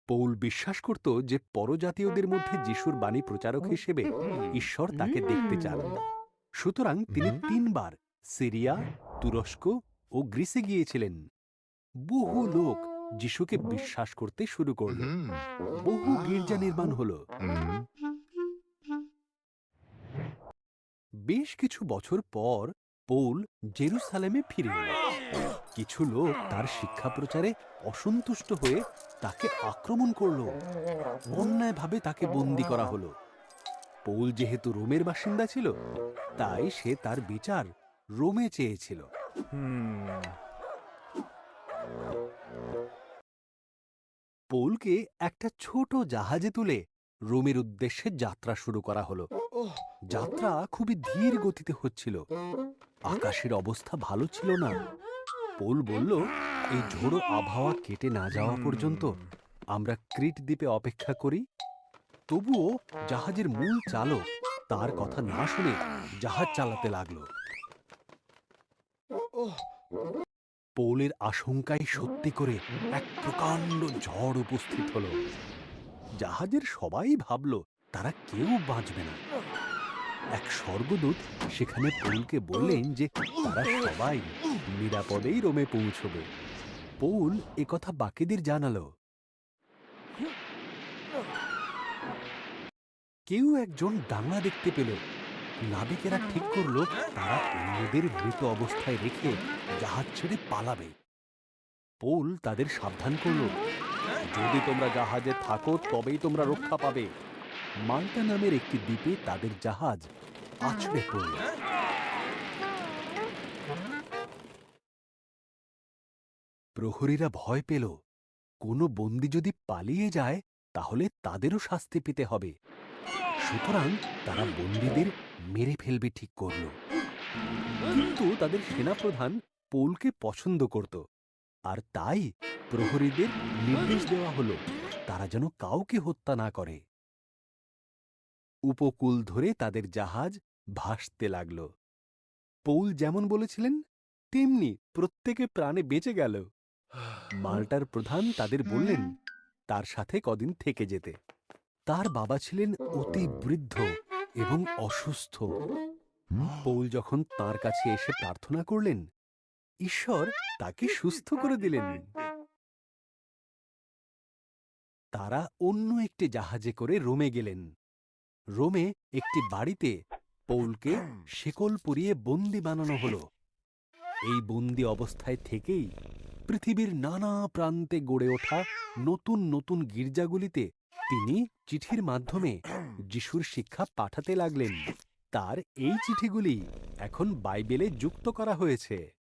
Paul বিশ্বাস করত যে পরজাতীয়দের মধ্যে যিশুর বাণী প্রচারক হিসেবে ঈশ্বর তাকে দেখতে চান। সুতরাং তিনি ৩ বার সিরিয়া, তুরস্ক ও গ্রিসে গিয়েছিলেন। বহু লোক যিশুকে বিশ্বাস করতে শুরু করল। বহু গির্জা নির্মাণ হল। বেশ কিছু বছর পর পৌল জেরুসালেমে ফিরে এল। কিছু লোক তার শিক্ষা প্রচারে অসন্তুষ্ট হয়ে তাকে আক্রমণ করল। অন্যায়ভাবে তাকে বন্দী করা হলো। পৌল যেহেতু রোমের বাসিন্দা ছিল, তাই সে তার বিচার রোমে চেয়েছিল। পৌলকে একটা ছোট জাহাজে তুলে রোমের উদ্দেশ্যে যাত্রা শুরু করা হলো। যাত্রা খুবই ধীর গতিতে হচ্ছিল। আকাশের অবস্থা ভালো ছিল না। পৌল বলল, এই ঝোড়ো আবহাওয়া কেটে না যাওয়া পর্যন্ত আমরা ক্রিট দ্বীপে অপেক্ষা করি। তবুও জাহাজের মূল চালক তার কথা না শুনে জাহাজ চালাতে লাগলো। পৌলের আশঙ্কায় সত্যি করে এক প্রকাণ্ড ঝড় উপস্থিত হলো। জাহাজের সবাই ভাবল তারা কেউ বাঁচবে না। এক স্বর্গদূত সেখানে পৌলকে বললেন যে তারা সবাই নিরাপদেই রোমে পৌঁছবে। পৌল একথা বাকিদের জানালো। কেউ একজন ডাঙা দেখতে পেল। নাবিকেরা ঠিক করলো তারা অন্যদের মৃত অবস্থায় রেখে জাহাজ ছেড়ে পালাবে। পৌল তাদের সাবধান করল, যদি তোমরা জাহাজে থাকো তবেই তোমরা রক্ষা পাবে। মাল্টা নামের একটি দ্বীপে তাদের জাহাজ আছড়ে পড়ল। প্রহরীরা ভয় পেল, কোনো বন্দী যদি পালিয়ে যায় তাহলে তাদেরও শাস্তি পেতে হবে। সুতরাং তারা বন্দীদের মেরে ফেলবে ঠিক করল। কিন্তু তাদের সেনাপ্রধান পৌলকে পছন্দ করত, আর তাই প্রহরীদের নির্দেশ দেওয়া হলো তারা যেন কাউকে হত্যা না করে। উপকূল ধরে তাদের জাহাজ ভাসতে লাগল। পৌল যেমন বলেছিলেন তেমনি প্রত্যেকে প্রাণে বেঁচে গেল। মাল্টার প্রধান তাদের বললেন তার সাথে কদিন থেকে যেতে। তার বাবা ছিলেন অতি বৃদ্ধ এবং অসুস্থ। পৌল যখন তার কাছে এসে প্রার্থনা করলেন, ঈশ্বর তাকে সুস্থ করে দিলেন। তারা অন্য একটি জাহাজে করে রোমে গেলেন। রোমে একটি বাড়িতে পৌলকে শেকল পরিয়ে বন্দী বানানো হলো। এই বন্দী অবস্থায় থেকেই পৃথিবীর নানা প্রান্তে গড়ে ওঠা নতুন নতুন গির্জাগুলিতে তিনি চিঠির মাধ্যমে যিশুর শিক্ষা পাঠাতে লাগলেন। তার এই চিঠিগুলি এখন বাইবেলে যুক্ত করা হয়েছে।